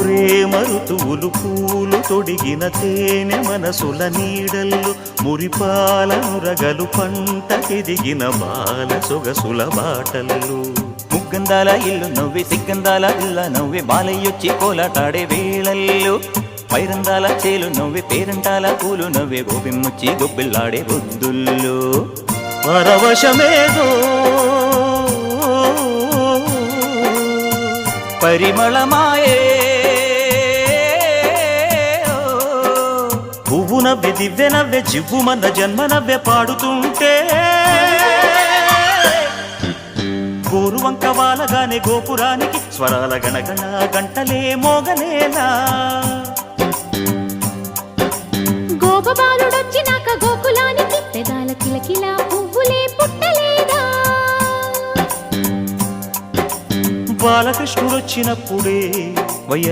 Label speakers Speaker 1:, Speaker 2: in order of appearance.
Speaker 1: ప్రేమ ఋతువులు పూలు తొడిగిన తేనె మనసుల నీడల్లు మురిపాల నురగలు పంటకెదిగిన బాల సొగసుల బాటల్లు
Speaker 2: ముగ్గందాల ఇల్లు నవ్వి సిగ్గందాల ఇల్ల నవ్వి బాలయ్యొచ్చి కోలాటాడే వేళల్లో పైరందాల చేలు నవ్వి పేరంటాల పూలు నవ్వి గోపిమ్ముచ్చి గొబ్బిల్లాడే బొద్దుల్లో
Speaker 1: పరవశమేదో
Speaker 2: పరిమళమాయే
Speaker 1: పువ్వు నవ్వె దివ్వె నవ్వె జివ్వుమన్న జన్మ నవ్వె పాడుతుంటే గోరువంక వాలగానే గోపురానికి స్వరాల గణగణ గంటలే మోగనేలా
Speaker 3: గోపబాలుడొచ్చినాక గోకులానికి పెదాల కిలకిలా పువ్వులే పుట్టలేదా
Speaker 1: బాలకృష్ణుడొచ్చినప్పుడే వయ్య